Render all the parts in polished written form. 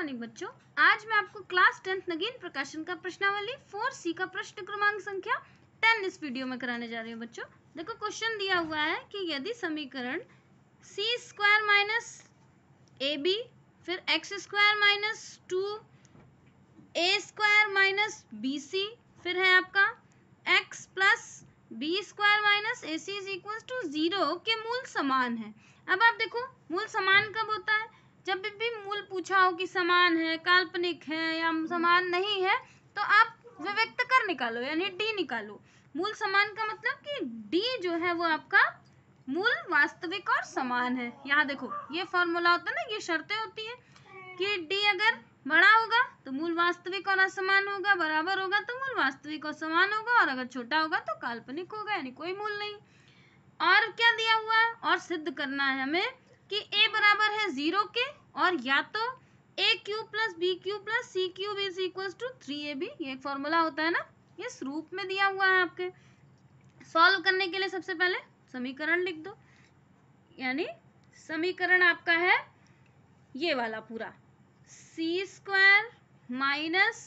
Morning बच्चों, आज मैं आपको क्लास 10th नगीन प्रकाशन का प्रश्नावली 4C का प्रश्न क्रमांक संख्या 10 इस वीडियो में कराने जा रही हूँ। बच्चों देखो, क्वेश्चन दिया हुआ है कि यदि समीकरण c स्क्वायर माइनस ab फिर x square minus 2a square minus bc फिर है आपका x plus B square minus A C is equal to 0 के मूल समान है। अब आप देखो, मूल समान कब होता है? जब भी मूल पूछा हो कि समान है, काल्पनिक है या समान नहीं है, तो आप विविक्त कर निकालो यानी डी निकालो। मूल समान का मतलब कि डी जो है वो आपका मूल वास्तविक और समान है। यहाँ देखो, ये फॉर्मूला होता है ना, ये शर्तें होती है कि डी अगर बड़ा होगा तो मूल वास्तविक और असमान होगा, बराबर होगा तो मूल वास्तविक और समान होगा, और अगर छोटा होगा तो काल्पनिक होगा यानी कोई मूल नहीं। और क्या दिया हुआ है? और सिद्ध करना है हमें कि a बराबर है 0 के, और या तो a cube plus B cube plus C cube is equal to 3ab। ये एक फॉर्मूला होता है ना, इस रूप में दिया हुआ है आपके। सॉल्व करने के लिए सबसे पहले समीकरण लिख दो, यानी समीकरण आपका है ये वाला पूरा, सी स्क्वायर माइनस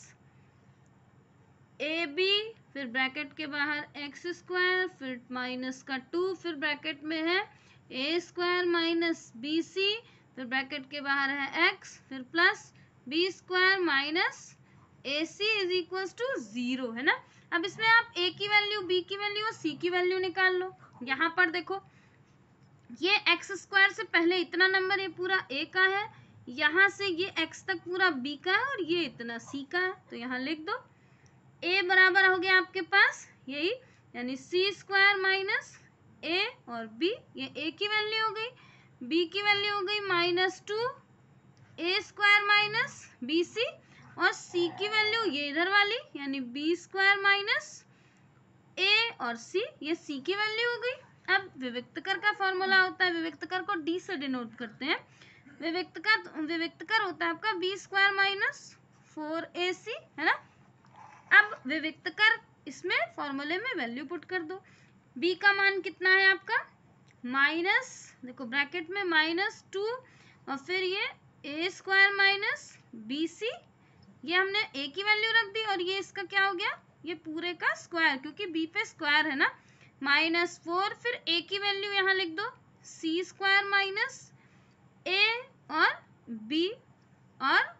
ए बी फिर ब्रैकेट के बाहर एक्स स्क्वायर फिर माइनस का 2 फिर ब्रैकेट में है A square minus B C फिर ब्रैकेट के बाहर है एक्स फिर plus B square minus A C is equal to 0 है ना। अब इसमें आप ए की वैल्यू, बी की वैल्यू और सी की वैल्यू निकाल लो। यहाँ पर देखो, ये एक्स स्क्वायर से पहले इतना नंबर ये पूरा ए का है, यहाँ से ये एक्स तक पूरा बी का है और ये इतना सी का है, तो यहाँ लिख दो a बराबर हो गया आपके पास यही, यानी सी स्क्वायर माइनस ए और b, ये a की वैल्यू हो गई, b की वैल्यू हो गई minus 2 a square minus B C, और c की वैल्यू ये इधर वाली यानी b स्क्वायर माइनस a और c, ये c की वैल्यू हो गई। अब विविक्तकर का फॉर्मूला होता है, विविक्तकर को d से डिनोट करते हैं। विविक्तकर होता है आपका b स्क्वायर माइनस 4ac है ना। अब विविक्तकर इसमें फॉर्मूले में वैल्यू पुट कर दो। b का मान कितना है आपका माइनस, देखो ब्रैकेट में माइनस 2 और फिर ये a square minus B C, ये हमने a की वैल्यू रख दी और ये इसका क्या हो गया, ये पूरे का स्क्वायर, क्योंकि b पे स्क्वायर है ना, माइनस 4 फिर a की वैल्यू यहाँ लिख दो c स्क्वायर माइनस a और b और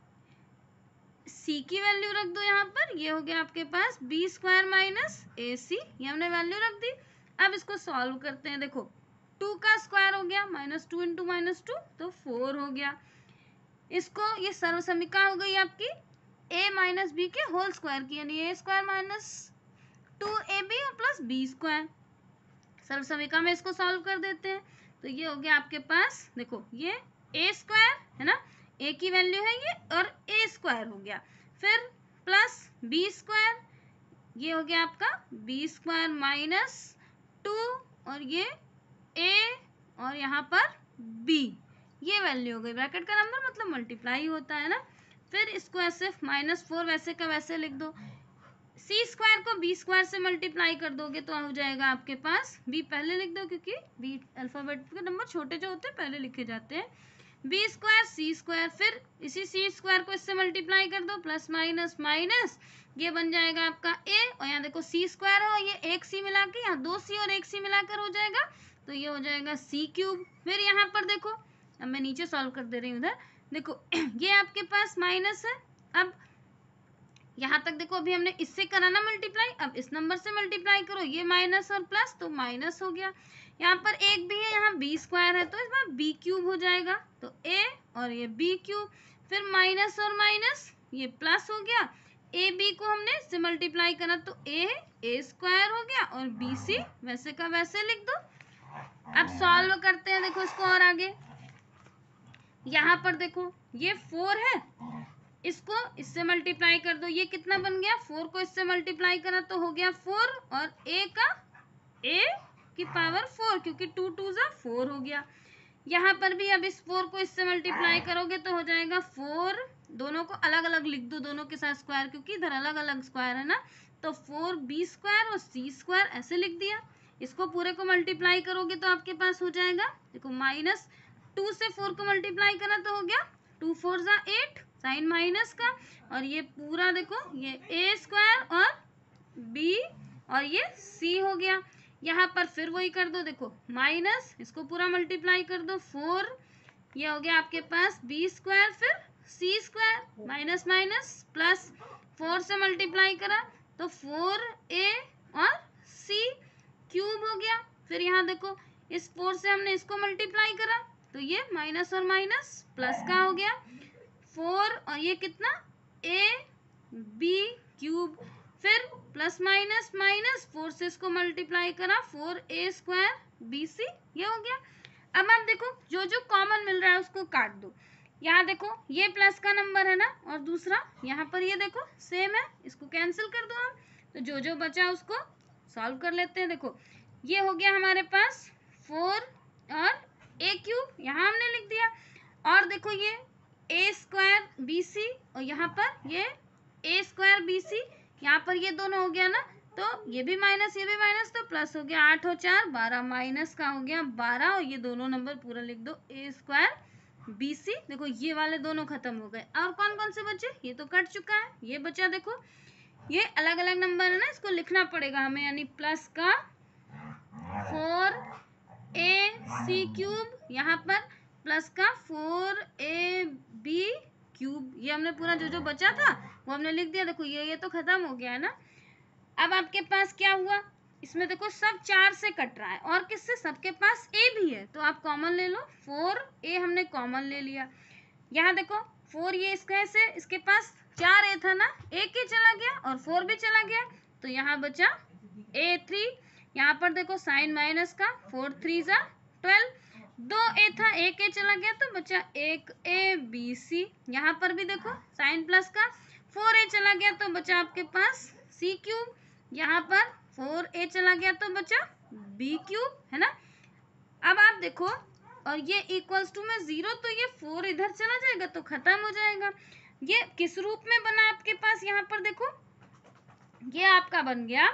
c की वैल्यू रख दो यहाँ पर, ये हो गया आपके पास b स्क्वायर माइनस ए सी, ये हमने वैल्यू रख दी। अब इसको सॉल्व करते हैं। देखो 2 का स्क्वायर हो गया, माइनस 2 इंटू माइनस 2 तो 4 हो गया। इसको ये सर्वसमीका हो गई आपकी a माइनस बी के होल स्क्वायर की, यानी ए स्क्वायर माइनस 2ab और प्लस बी स्क्वायर। सर्वसमीका में इसको सॉल्व कर देते हैं तो ये हो गया आपके पास, देखो ये a स्क्वायर है ना, a की वैल्यू है ये, और a स्क्वायर हो गया, फिर प्लस b स्क्वायर, ये हो गया आपका b स्क्वायर माइनस 2 और ये a और यहाँ पर b, ये वैल्यू हो गई। ब्रैकेट का नंबर मतलब मल्टीप्लाई होता है ना। फिर इसको ऐसे -4 वैसे का वैसे लिख दो। सी स्क्वायर को बी स्क्वायर से मल्टीप्लाई कर दोगे तो हो जाएगा आपके पास, बी पहले लिख दो क्योंकि बी अल्फाबेट के नंबर छोटे जो होते हैं पहले लिखे जाते हैं, बी स्क्वायर सी स्क्वायर, फिर इसी सी स्क्वायर को इससे मल्टीप्लाई कर दो, प्लस माइनस माइनस, ये बन जाएगा आपका ए, और यहाँ देखो सी स्क्वायर है और ये एक सी मिला के, यहाँ 2 सी और 1 सी मिलाकर हो जाएगा, तो ये हो जाएगा सी क्यूब। फिर यहाँ पर देखो, अब मैं नीचे सॉल्व कर दे रही हूँ उधर, देखो ये आपके पास माइनस है। अब यहाँ तक देखो, अभी हमने इससे करा ना मल्टीप्लाई, अब इस नंबर से मल्टीप्लाई करो, ये माइनस और प्लस तो माइनस हो गया। यहाँ पर एक भी है, यहाँ बी स्क्वायर है तो इस बार बी क्यूब हो जाएगा, तो ए और ये बी क्यूब, फिर माइनस और माइनस ये प्लस हो गया, ए बी को हमने इससे मल्टीप्लाई करा तो ए स्क्वायर हो गया, और बी सी वैसे का वैसे लिख दो। अब सॉल्व करते हैं, देखो इसको और आगे, यहाँ पर देखो ये 4 है, इसको इससे मल्टीप्लाई कर दो, ये कितना बन गया, 4 को इससे मल्टीप्लाई करा तो हो गया 4, और a का a की पावर 4, क्योंकि 2 2 जा 4 हो गया। यहाँ पर भी अब इस 4 को इससे मल्टीप्लाई करोगे तो हो जाएगा 4, दोनों को अलग अलग लिख दो, दोनों के साथ स्क्वायर, क्योंकि इधर अलग अलग स्क्वायर है ना, तो 4b स्क्वायर और c स्क्वायर ऐसे लिख दिया। इसको पूरे को मल्टीप्लाई करोगे तो आपके पास हो जाएगा, देखो माइनस 2 से 4 को मल्टीप्लाई करा तो हो गया 2 4 जा 8, साइन माइनस का, और ये पूरा देखो ये ए स्क्वायर और बी और ये सी हो गया। यहाँ पर फिर वही कर दो, देखो माइनस, इसको पूरा मल्टीप्लाई कर दो 4, ये हो गया आपके पास बी स्क्वायर फिर सी स्क्वायर, माइनस माइनस प्लस 4 से मल्टीप्लाई करा तो 4a और c क्यूब हो गया। फिर यहाँ देखो इस 4 से हमने इसको मल्टीप्लाई करा तो ये माइनस और माइनस प्लस का हो गया 4, और ये कितना a b क्यूब, फिर प्लस माइनस माइनस 4 से इसको मल्टीप्लाई करा 4a स्क्वायर bc, ये हो गया। अब आप देखो जो जो कॉमन मिल रहा है उसको काट दो। यहाँ देखो ये प्लस का नंबर है ना, और दूसरा यहाँ पर ये देखो सेम है, इसको कैंसिल कर दो आप, तो जो जो बचा उसको सॉल्व कर लेते हैं। देखो ये हो गया हमारे पास 4 और a क्यूब, यहाँ हमने लिख दिया, और देखो ये a स्क्वायर बी सी, और यहाँ पर ये a स्क्वायर बी सी, यहाँ पर ये दोनों हो गया ना, तो ये भी माइनस ये भी माइनस, तो प्लस हो गया 8 और 4 12, माइनस का हो गया 12, और ये दोनों नंबर पूरा लिख दो a स्क्वायर बी सी। देखो ये वाले दोनों खत्म हो गए, और कौन कौन से बचे, ये तो कट चुका है, ये बचा देखो ये अलग अलग नंबर है ना, इसको लिखना पड़ेगा हमें, यानी प्लस का 4ac क्यूब, यहाँ पर प्लस का 4ab क्यूब, ये हमने पूरा जो जो बचा था वो हमने लिख दिया। देखो ये तो खत्म हो गया है ना। अब आपके पास क्या हुआ, इसमें देखो सब 4 से कट रहा है, और किससे, सबके पास a भी है, तो आप कॉमन ले लो, 4a हमने कॉमन ले लिया। यहाँ देखो 4 ये स्क्वायर से इसके पास 4a था ना, एक चला गया और 4 भी चला गया, तो यहाँ बचा a3। यहाँ पर देखो साइन माइनस का 4 3 जा 12, 2a था, एक a चला गया तो बचा 1abc। यहाँ पर भी देखो साइन प्लस का 4a चला गया तो बचा आपके पास c क्यूब, यहाँ पर 4a चला गया तो बचा b क्यूब, है ना। अब आप देखो, और ये इक्वल्स टू में 0, तो ये 4 इधर चला जाएगा तो खत्म हो जाएगा। ये किस रूप में बना आपके पास, यहाँ पर देखो ये आपका बन गया,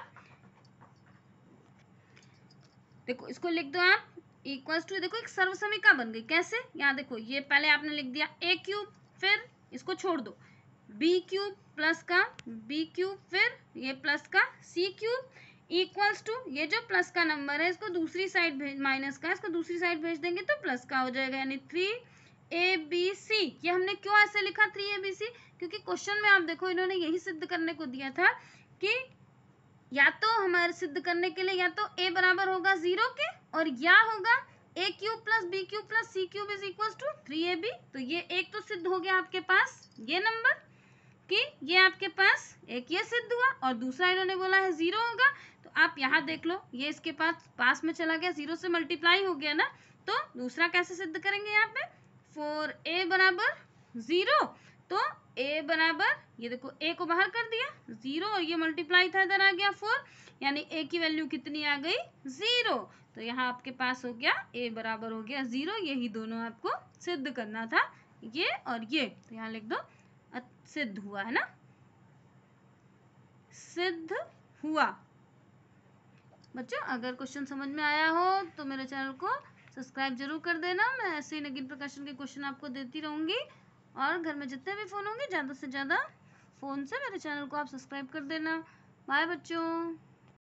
देखो इसको लिख दो आप इक्वल्स टू, देखो एक सर्वसमीका बन गई। कैसे, यहाँ देखो ये पहले आपने लिख दिया a क्यूब, फिर इसको छोड़ दो b क्यूब प्लस का b क्यूब, फिर ये प्लस का c क्यूब इक्वल्स टू, ये जो प्लस का नंबर है इसको दूसरी साइड भेज, माइनस का इसको दूसरी साइड भेज देंगे तो प्लस का हो जाएगा, यानी 3abc। ये हमने क्यों ऐसे लिखा 3abc, क्योंकि क्वेश्चन में आप देखो इन्होंने यही सिद्ध करने को दिया था कि या तो हमारे सिद्ध करने के लिए या तो a बराबर होगा 0 के, और या होगा a cube plus b cube plus c cube is equal to 3ab। तो ये एक तो सिद्ध हो गया आपके पास ये नंबर कि ये आपके पास एक ये सिद्ध हुआ, और दूसरा इन्होंने बोला है 0 होगा, तो आप यहाँ देख लो ये इसके पास में चला गया, 0 से मल्टीप्लाई हो गया ना, तो दूसरा कैसे सिद्ध करेंगे, यहाँ पे 4a बराबर 0, तो a बराबर, ये देखो a को बाहर कर दिया 0, और ये मल्टीप्लाई था इधर आ गया 4, यानी a की वैल्यू कितनी आ गई 0, तो यहाँ आपके पास हो गया a बराबर हो गया 0। यही दोनों आपको सिद्ध करना था, ये और ये, तो यहाँ लिख दो सिद्ध हुआ, है ना, सिद्ध हुआ। बच्चों अगर क्वेश्चन समझ में आया हो तो मेरे चैनल को सब्सक्राइब जरूर कर देना, मैं ऐसे ही नगीन प्रकाशन के क्वेश्चन आपको देती रहूँगी, और घर में जितने भी फ़ोन होंगे ज़्यादा से ज़्यादा फ़ोन से मेरे चैनल को आप सब्सक्राइब कर देना। बाय बच्चों।